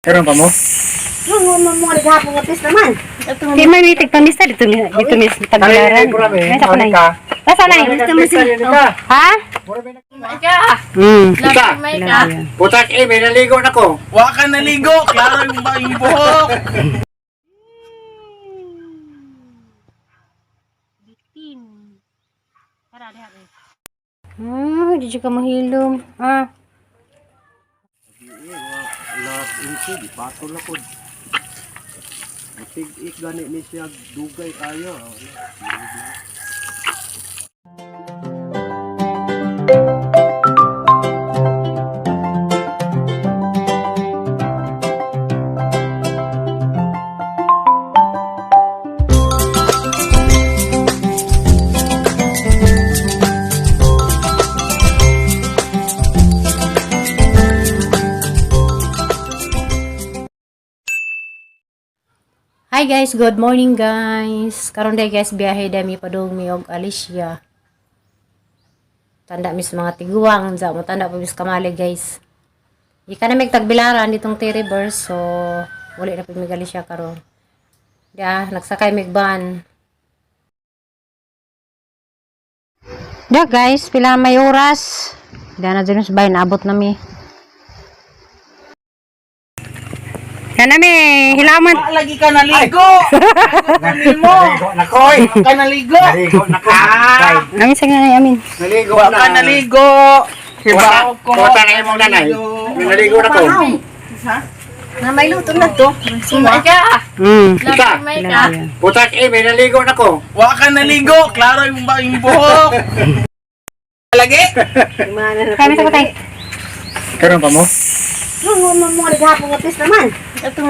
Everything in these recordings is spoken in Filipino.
Karon pa mo? Yung mo naghapon nga pis naman. Di man may tigpamista dito mis taglaran. Ay sa kunay. Basta na. Ha? Putak may naligo na ko. Wa ka naligo, klaro yung ba yung buhok. Di ka mahilom. Inti, di patol ako. Matig-ik gani ni siya dugay kayo. Hi guys, good morning guys. Karon day guys biyahe dami padung mi og Alicia. Tanda mis mga tiguang sa mo tanda pa mis kamali guys. Ika na mig tagbilaran ditong T-reverse so wala na pud mig Alicia karon. Dia nagsakay mig van. Da guys, pila may oras. Dia na dun sa bayan abot na mi. Kana mi hilaman. Lagi ka naligo. Kanil mo. Naligo na ko. Ka naligo. Naligo na ko. Amin sa nga amin. Naligo Wa na. ka naligo. Hibaw ko. Kota na imong nanay. Naligo na ko. Na may luto na to. Sumay ka. Ika. Putak may naligo na ko. Wa ka naligo, klaro yung ba yung buhok. Lagi? Kami sa patay. Karon pa mo? Yung mo naghapon nga pis naman.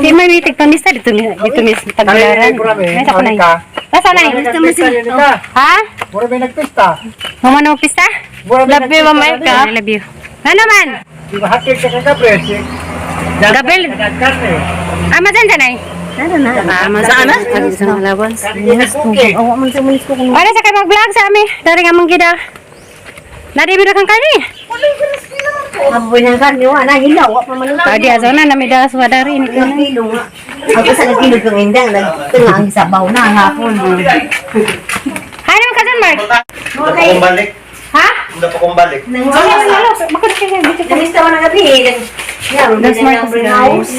Di man may tigpamista dito mis taglaran. Ay sa kunay. Basta na. Ha? Mura may nagpista. Humano pista? Love you, mamay ka. I love you. Ano man? Di ba hatid ka sa kapres? Gabel. Ama dyan dyan ay. Ano na? Saan na? Sa halawan. Okay. Awa man sa mulis ko kung Wala sa kayo mag-vlog sa amin. Dari nga mong gida. Naribido kang kani. mabuhay na karni wa na hilaw wa pa maluto. Tadi azaw na namida swadari ni Kaya kana. kilo nga. Ako sa kilo kong indang nagtanga ang sabaw na hapon. Ano ka dyan, Mark? Okay. Balik. Ha? Hindi pa kong balik. Ay, lalo. Bakit ka dyan? Kamis tawa na gabi. Yan, That's binigyan Marcus, ng green guys. house.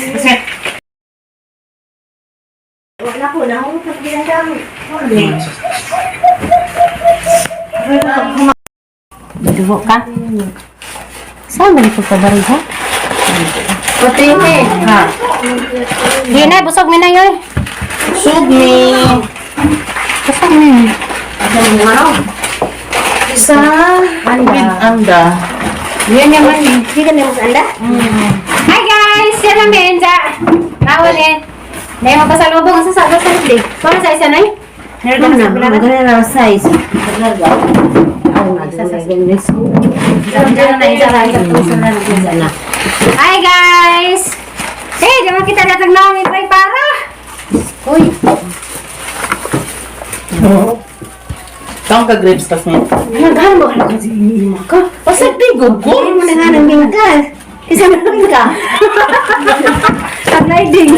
Wala po, nahulog sa pinagdami. Dugo ka? Saan ba ito ka bariha? Patrime. Ha? Di na, busog mi na yun. Sug ni. Busog mi. Ano? Isa. Anda. Yan naman. Hindi ka na mas anda? Hi guys! Yan ang menja. Nawalin. May mapasalubong sa sagot sa hindi. Kung sa isa na yun? Ano na? Maganda na ang size. Paglarga. Ako na. Isa sa English ko. Hi guys! Hey, di mo kita datang namin may para. Uy. Saan ka grapes tas mo? Naghan mo ka kasi hindi ka. Pasag tigog ko. Hindi mo na nga ng bingkal. Isa mo ng bingkal. Sliding.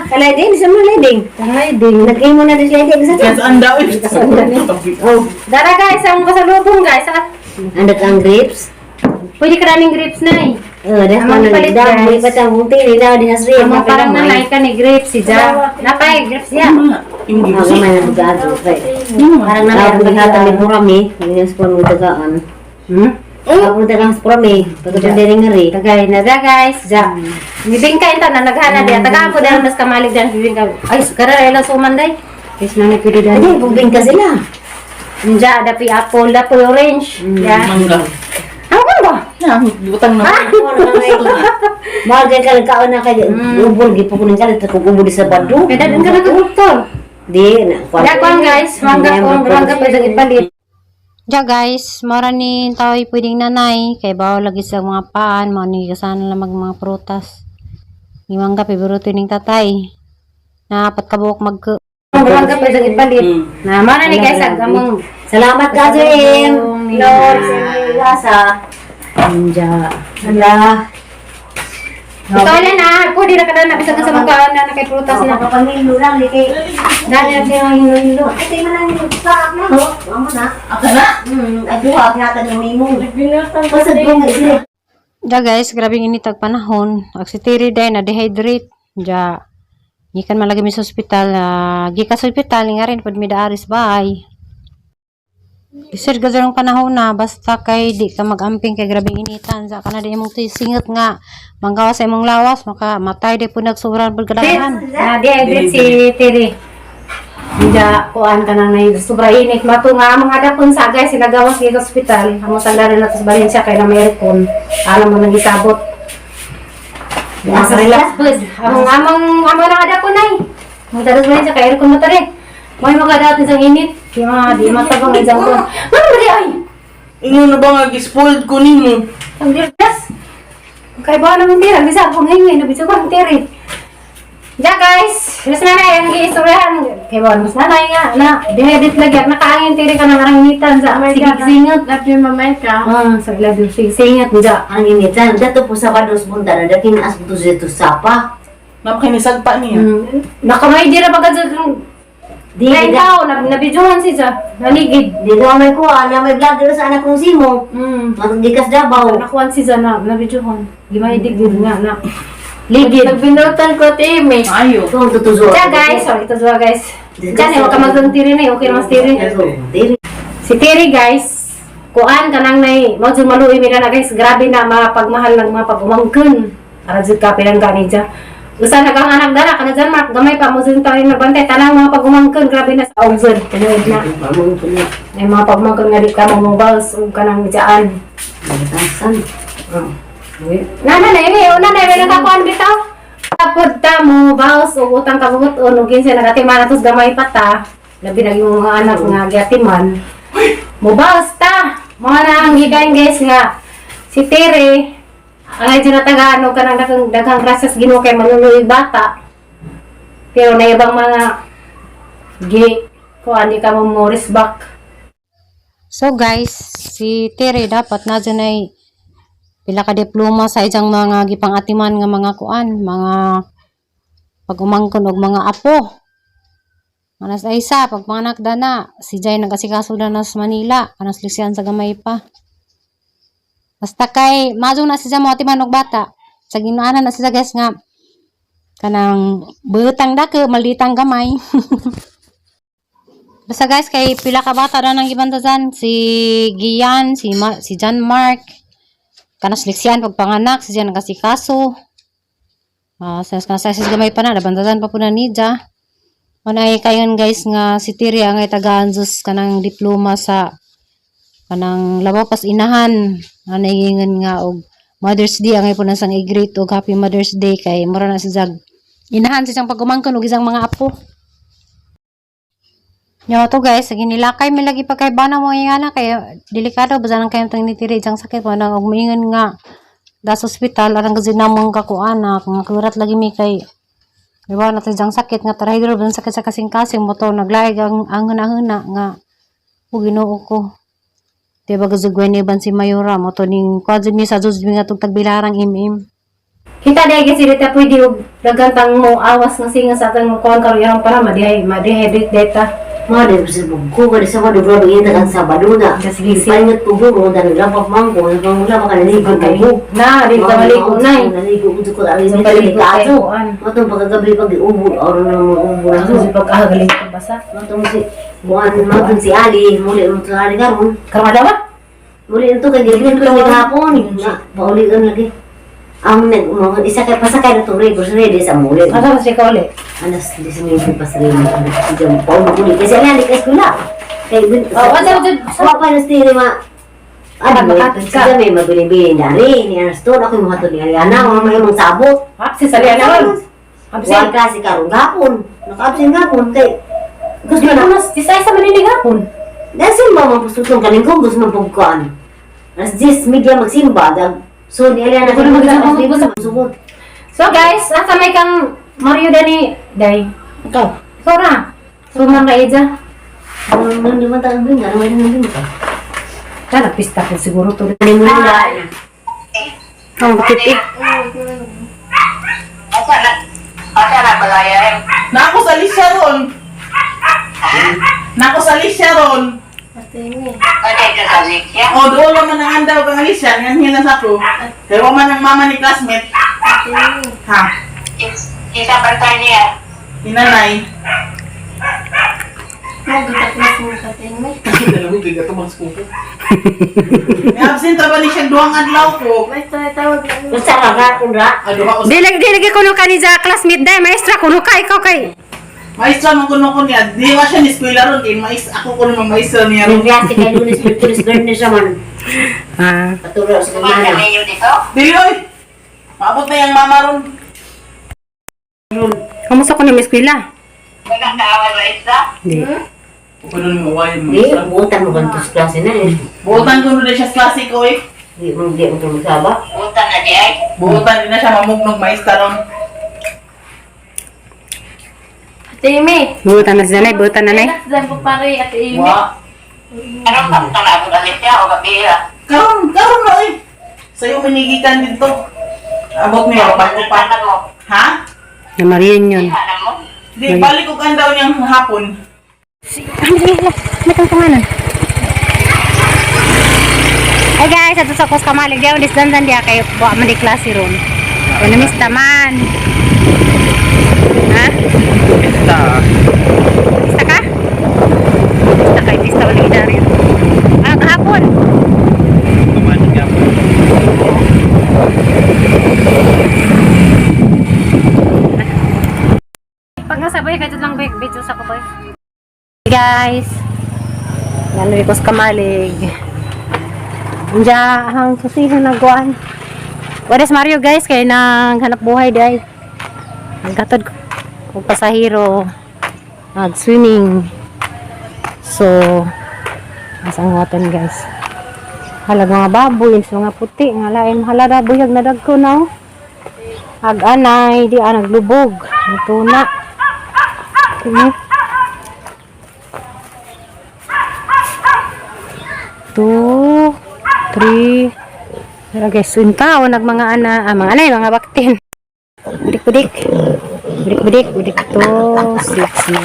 Kaliding, isa mo sliding. Sliding. Lagay mo na din sliding sa Yes, anda. Oh, Dara guys, ang pasalubong guys. andak ang grapes. Pwede ka namin grapes na eh. Dah Amang mana palit, dah guys. may patang hunti ni dah di hasri. Ang parang nanay ka ni grapes si Ja. Napay, grapes ya. Hindi ko Ako siya. man ang gado, right. Parang nanay ang bihatan ni Murami, yung spon mo tagaan. Ako mo tagang sprami, pagkatong diri ngari. Tagay na da guys. Ja. Bibing ka ito na naghana dia. Tagaan ko dahil mas kamalig dahil bibing ka. Ay, karara ila sumanday. Yes na pwede dahil. Adi, bubing ka sila. Ja, dapi apple, dapi orange. Ya. Mangga. Ang ba? Yan, butang na. Bagay ka lang kaon na kaya ubol gipukunin ka dito kung ubol sa badu. Kaya dahil ka nag-doktor. Di na. Dakon guys, mangga pwede ipalit. Ja guys, mara ni tao'y pwedeng nanay kay bawo lagi sa mga paan, mao ni kasana lang mga prutas. Ni mangga piburuto ning tatay. Na apat ka buok mangga pwede ipalit. Na mara ni guys agamong Salamat ka, Jim. Lord, sa iyong lasa. ja. Ala. Ikaw na, pwede na ka na bisa ka sa mga na kay prutas na. Kapangilo lang, di kay... Dali ang hilo-hilo. Ay, kayo man ang sa na. Amo na. Aka na? Ay, duha, pinatan yung mimo. Pasad yung isip. Ja guys, grabe initag panahon. Ang si Terry day na dehydrate. Ja, gikan malagi mi sa ospital. Gikan sa ospital nga rin pud mi daaris bahay. Isir gazarong panahon na basta kay di ka magamping kay grabe initan sa kana di imong singot nga manggawa sa imong lawas maka matay di pud nagsobran pud kadaghan. Dehydrate si Terry. Hindi kuan ka nang sobra init. Mato nga mga dapon sa guys, sinagawas sa ospital. Amo tanggaran nato sa Valencia kay na mayroon. Alam mo nang isabot. Asa relax bud. Among na dapon ay. Mo dados Valencia kay aircon mo tare. May makadaot sa init. Kaya di matabang isang ko. Mano di ay. Inyo na ba nga gispoiled ko nimo? Ang dirdas. Kay ba naman tira, bisa ko ngayon, nabisa ko ang tiri. Ja guys, mas nanay ang giistoryahan. Kay ba mas nanay nga na dehedit lagi nakaangin tiri ka nang arangitan sa singat. Love you mamay ka. Sa love you singat ja. Ang initan, dato po sa kados bunda na dating as buto dito sapa. Napakinisag pa niya. Nakamay dira bagad sa Di Kaya di ikaw, nabidyohan siya, naligid. di daw may kuha, na may vlog dito sa anak kong simo. Matugikas Davao. Nakuhan siya na, nabidyohan. Gimahidig din nga na. Ligid. Nagbinutan ko timi. Ayo. Ito ang tutuzo. Kaya guys, sorry, ito siya guys. Diyan, huwag ka magtang-tiri na, okay naman si Tiri. Si Tiri guys, kuan ka nang nay, maudsun maluwi mi na guys, grabe na mapagmahal ng mga pag-umangkon. Para dyan ka pinangganin dyan. Usa na kang anak dara, kana dyan Mark, gamay pa, maudsun tayo nagbantay, tanang mga pag-umangkon, grabe na sa August. Tinuod na. May mga pag-umangkon nga di ka mamubals, o ka nang dyan. Nanay, may nakakuan bitaw. Kapod ta mo, baos, o utang kabugot, o nugin siya nagatiman atos gamay pa ta. Labi na yung mga anak nga gatiman. Mo baos ta. Mga nang hikain guys nga. Si Tere, ang ay dyan natagano ka ng daghang grasas Ginoo kay manunuig bata. Pero na ibang mga kuan di ka mo back. So guys, si Terry dapat na dyan ay pila ka diploma sa isang mga gipangatiman nga mga kuan, mga pag-umangkon og mga apo. Manas ay isa, pag panganak dana, si Jay nagkasikaso na sa Manila, kanas lisyan sa gamay pa. Basta kay, mazong na siya mga timan og bata. Sa ginaanan na siya guys nga, kanang butang dake, malditang gamay. Basta guys, kay pila ka bata na nang ibantasan, si Gian, si John Mark, kanas liksyan pagpanganak, siya nagkasikaso. Sa gamay pa na, nabantasan pa po na nidya. Manay kayon guys nga si Tiri ang ay tagaan sus kanang diploma sa kanang labaw pas inahan. Anayngan nga og Mother's Day ang ay po nasang i-greet og Happy Mother's Day kay mura na si Zag. Inahan siyang pagumangkon og isang mga apo. Yo to guys, ginilakay mi lagi pa kay bana mo ingana kay delikado ba nang kayong tang ni Tiri isang sakit mo nang og moingon nga das hospital arang gazinamong kakuan na kung kurat lagi mi kay diba natin diyang sakit nga tarahay dito ba sakit sa kasing-kasing motor naglaig ang huna-huna nga o ginoo ko diba gazugwen ni ban si Mayura mo to ning kwadjud mi sa judge nga itong tagbilarang im-im Kita dahil kasi dito pwede yung dagantang mo awas ng singa sa atang kuhan karuyang para madihedit data. Mga dito sa bugko, kada sa mga dugro yung tagang Sabado na. Ipalingat po mo, dahil lapap mangko, nang mula pa ka naligo mo. Na, di ka maligo na eh. Naligo ko ko alis Sa nito baligo yung kaso. kayo. Matong pagkagabi pag iubod, oro na mo ubod. Kasi pagkahagaling ka basa. Matong si Ali, muli mo sa Ali karon. Karmadawa? Muli ito, kaya din ko yung hapon. Pauligan lagi. Ang isa kay pasakay na turi, gusto ready sa muli. Ano si Kole? Alas, di sinili pa sa rin. Diyan, paulo ko ni. Kasi yan, likas ko na. Kaya, wala pa na stili ma. Siya may mabili-bili na rin. Ni Anaston, ako yung mga to ni Ariana. Wala may mong sabot. Si Saliana ron. Wala kasi karong gapon. Naka-absent gapon. Kaya, gusto na. Di sa isa maninigapon. Dahil simba, mapustutong kanin ko. Gusto mapagkaan. Alas 10, media magsimba. So, ni Ariana, Ako na magsimba, di ko sa masubot. So guys, asa may kang Mario Dani? Day. Ikaw. Ikaw na. Suman na Eja. Ano naman tayo ba? Ano naman din ka? Kana, pista ko siguro to. Ano mo na? ang bakit Nako sa Lisha ron. Nako sa Lisha ron. O, doon naman ang andaw kang Lisha. Ngayon hinas ako. Kaya man ang mama ni classmate. Ha? Isa bantay niya. Hinanay. May absent ba ni siya duwang adlaw ko? Basta ka kung ra. Di lagi kuno ka ni sa classmate day, maestra kuno ka ikaw kay. Maestra mo kuno ko niya. Di ba siya ni eskwela ron kay ako kuno mang maestra niya Yung ron. klase kay Lunes Virtulis Garden sa man. Ah. Paturo sa Kumanda kanila. ninyo dito. Dili oy. Maabot na yung mama ron. Kamusta ko ni Miss Quila? Nagkakaawal ba isa? Di. Kuno ni maway mo. Di, butan mo kanto sa klase na eh. Buotan kuno na siya sa klase ko eh. Di mo magsaba. Utan na di ay. Buotan din na siya mamugnog maestra ron. Ate Amy. Butan na si nanay, butan na nanay. Wa. Anong kapta na ako dalit siya o kabira? Karon na eh. Sa'yo minigikan dito. Abot niya pagkupat. Ano mo? Ha? Na Marian yun. Ano mo? Di balik ko daw niyang hapon. Matang pangalan. Hey guys, ato sa kos kamalig dia ulis dandan dia kay buwa man di klase ron. Ano miss taman. Ha? Pista ka? Pista kay pista ulit dari. Ah, kahapon. Pag nasabay ka lang video sa ko boy. Hey guys, yan ko sa kamalig. Diya ang susihan na guwan. What is Mario guys, kaya nang hanap buhay di ay. Nagkatod ko pasahero nag-swimming. So, asang watan guys. Halag mga baboy, mga puti, nga lain halada buyag na dagko na. Ag-anay, di naglubog. Ito na. Tingnan. 2, 3. Pero guys, unta o mga mga anay, mga baktin. Budik-budik. Budik-budik to 6 na.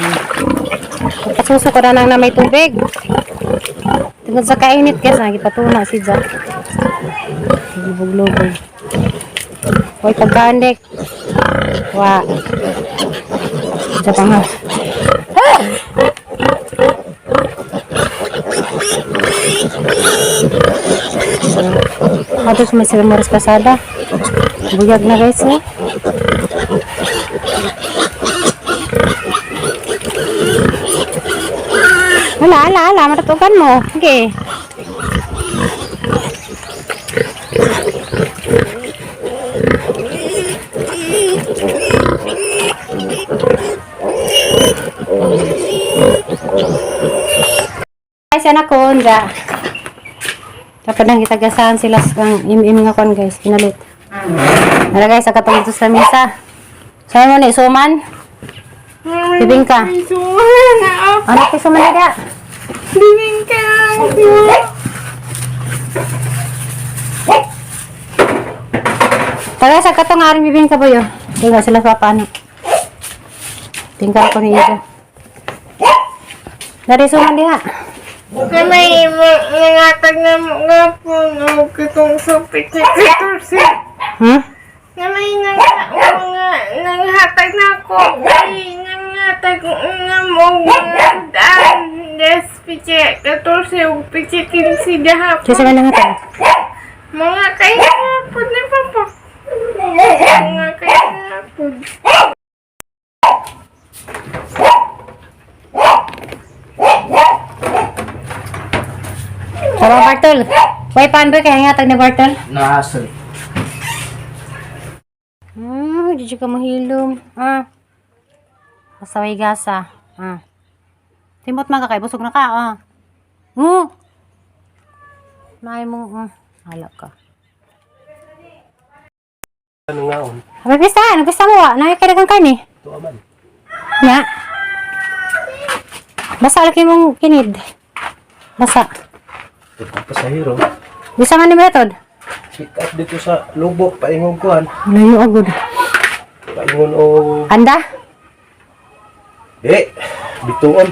Pagkasuso ko na lang na may tubig. Tungkol sa kainit guys, nagipatuna si Jack. Lubog-lubog. Hoy, pagkaandik. Wa. Diyan pa nga. Halos may Silmoris Pasada. Buyag na guys eh. Ala, matutukan mo. Okay. Guys, anak ko, nga. Kapag nang kitagasahan sila ang im-im nga kon guys, pinalit. Nara guys, akatong ito sa misa. Sa'yo mo ni, suman? Bibing ka. Ano ko suman na dia? Bibing ka. Taga sa katong aring bibing ka ba yun? Tinggal sila sa paano. Tinggal ko ni Ida. Dari suman dia. May nangatag na mga po no, kitong sa piti-14. Na may nanghatag na ako. May nanghatag na mo mga daan. Des piti-14 o piti-15 dahapon. Kasi man nangatag. Mga kaya hapon ni Papa. Mga kaya hapon. Sama Bartol. Way pan ba kaya ngatag ni Bartol? Nasıl? Di ka mahilom. Pasaway gasa. Timot man ka kay busog na ka. May mo. Hala ka. Ano nga on? Nagpista mo wa. Nakikiragang karni. Ito aman. Nya. Basa laki mong kinid. Basa. Ito pasahero. Bisa man ni metod. Pick up dito sa lubok, paingog kuhan. Layo agad. Kaingon o... Anda? Bituon.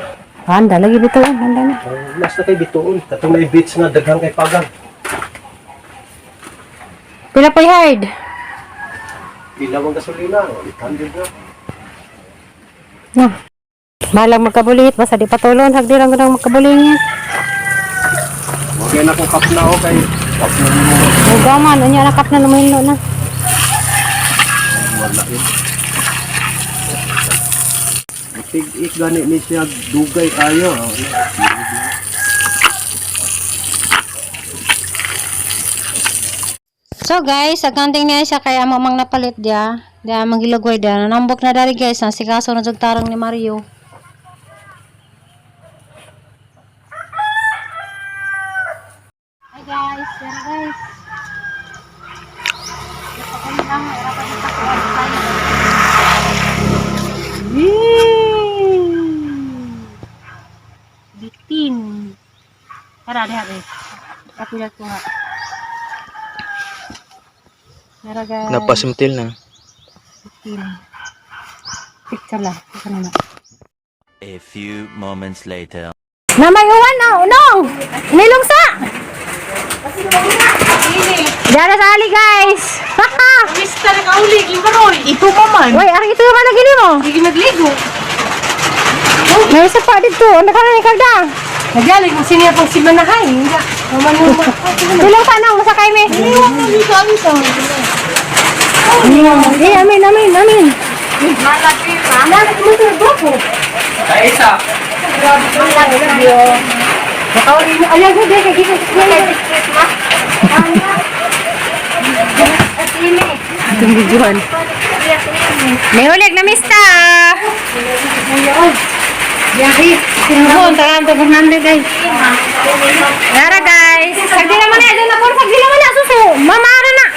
Anda, lagi bituon. Anda na. Nasa kay bituon. Katong may beach nga, daghang kay pagang. Pila po hard? Pila mong gasolina. 800 na. No. Malang magkabulit. Basta di patulon. Hagdi lang ko nang magkabulit. Huwag yan akong kap na o kay... Kap na mo. Huwag man. Unya nakap na lumahilo na. Wala yun. Tig-ik gani ni siya dugay tayo. So guys, aganting niya siya kaya mamang napalit dia. Dia magilagway dia. Nanambok na dari guys. Ang sikaso na tarang ni Mario. Hi guys, yan guys. Bitin. Tara, lihat guys. Aku lihat ko nga. Tara guys. Napasimtil na. Bitin. Picture lang. Picture na. A few moments later. Namay uwan na, unong! Nilungsa! Dara sa ali guys! Haha! Mister ka uli, ibaroy. Ito maman. Uy, ari ito naman nagili mo! Hindi nagligo. May isa pa dito, ano ka na ni Kagda? Nagaling mo siniya pang si Manahay. Tulong ka nang masakay me! Dito. Amin. Malaki pa. Malaki mo sa grupo. Kaya isa. Nakawin mo. Ayaw ko din. Kaya Itong videohan. May ulit na mista! Biyahe. Sinuhon, tagaan to 400 guys. Tara guys! Sagdi naman na, doon na po. Sagdi naman na, suso. Mamara na.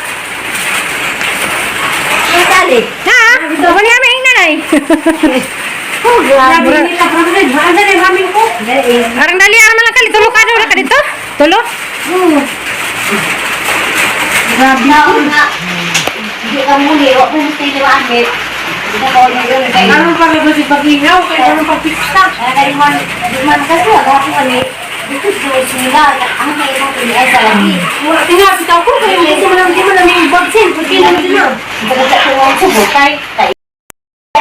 Ha? Ako niya may nanay. Grabe nila. Grabe na yung ramen ko. Parang dali araw lang kali. Tulo ka doon ka dito? Tulo? Grabe ko. Hindi ka muli, o kung gusto yung akit. Ano pa ba si Pag-ingaw? Kaya ano pag-pista? Di man kasi, ako kami, dito sila, ang kailang pinay sa lagi. Tinapit ako kaya hindi mo lang may vaccine. Pagkili mo din na. Pagkakita ko ang subo, tayo. Ay,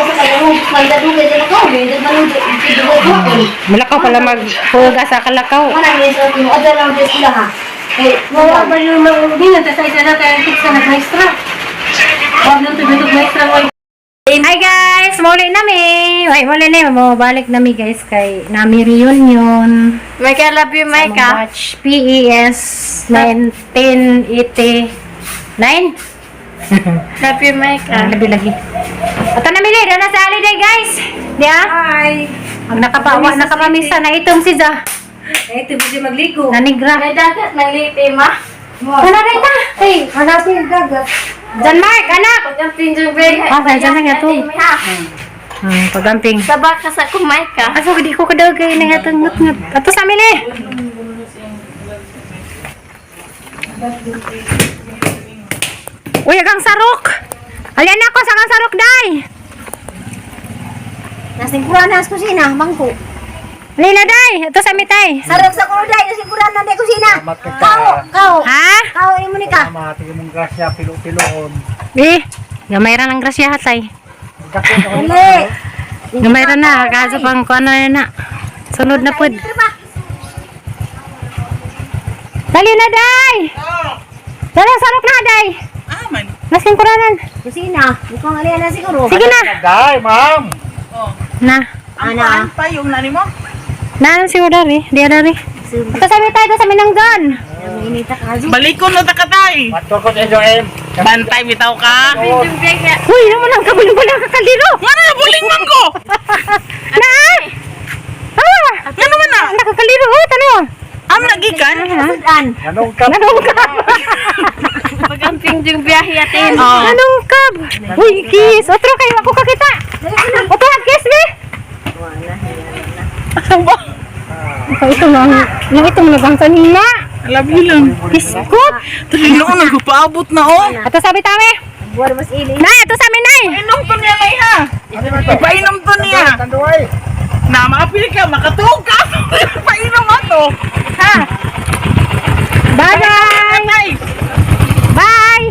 sa kaya mo, may dadugay din ako, may dadugay ko. Malakaw pala magpuga sa kalakaw. Ano yung sa atin mo, adal lang din sila ha. Wala ba yung mga sa isa na tayo fix na nag-maestra? Huwag nang tubitog maestra mo. Hi guys! Muli nami! Ay, muli na mo. Balik nami guys kay nami reunion. Micah, love you, Sa Micah. batch PES 1989. Love you, Micah. Lagi. Ito na mili. Doon na sa holiday guys. Diya? Hi! Ang nakapamisa na itong si Za. Eh, ito siya magligo. Nanigra. May dagat, may lipi, ma. Ano rin na? Hey, Hanapin yung dagat. John Mark, anak! Pagkamping yung bag. Kaya dyan na nga to. Pagamping. Sabak ka sa Micah. Aso, hindi ko kadagay na nga itong ngut-ngut. Ato sa amin eh. Uy, agang sarok! Alian ako sa agang sarok, day! Nasingkuran na sa kusina, mangko. Lila, day! Ito sa mitay. Sarap sa kuruday, nasingkuran na sa kusina. Kau. Ha? Kau, ini mo ni ka. Mati mong grasya, pilo-piloon. Eh, gamay ra ng grasya hatay. Dali. Gamay ra na, kaso pang kung ano na. Sunod na pod. Dali na, day! Dali, sarok na, day! Aman. Masking kuranan. Kusina. Mukhang aliyan na siguro. Sige na. Day, ma'am! Na. Ang Ana. paan pa yung nani mo? Na, si Udari. Di Udari. Ito sa mitay, ito sa minanggan. Inita ka kaso. Balikon na takatay. Matur ko sa Joem. Bantay, bitaw ka. Uy, naman ang kabuling-buling kakaldiro. Ano na buling man ko? Na! Ah! Ano man na? Nakakaldiro. Oh, tanong. Am nagikan? Sudan. Anong kap? Nanungkab. Pagkamping yung biyahe atin. Oh. Nanungkab. Uy, kiss. Otro kayo. Ako kakita. Otro, kiss, be. Aba, Ito lang. Itong nagang kanina. alabi lang. Biskot. Talino ko nagpaabot na oh. Ito sabi tami. Buwan mas ili. Na, ito to sa amin, Nay. Painom to niya, Nay, ha? Painom to niya. Na, makapili ka, makatug ka. Painom mo to. Ha? Bye-bye. Nay. Bye.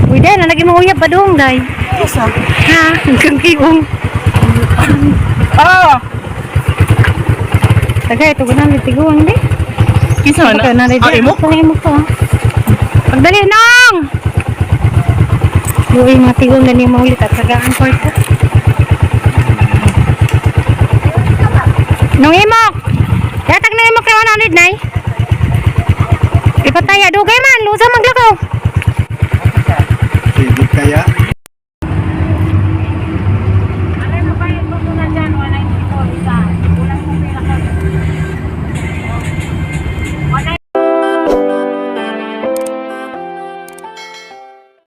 Uy, Day, nalagi mo uyab pa doon, Day. Isa. Ha? Hanggang kiong. Oh. Tagay, ito ko na tiguang, Day. Kisa Ito na, Day. Imo? Imo ko, ha? Pagdali, Nong! Uy, mga tigong na niya maulit at tagaan ko ito. Nung imok! Yatag na imok kay 100, Nay. Ipataya, dugay man, lusa maglakaw. Sige kaya.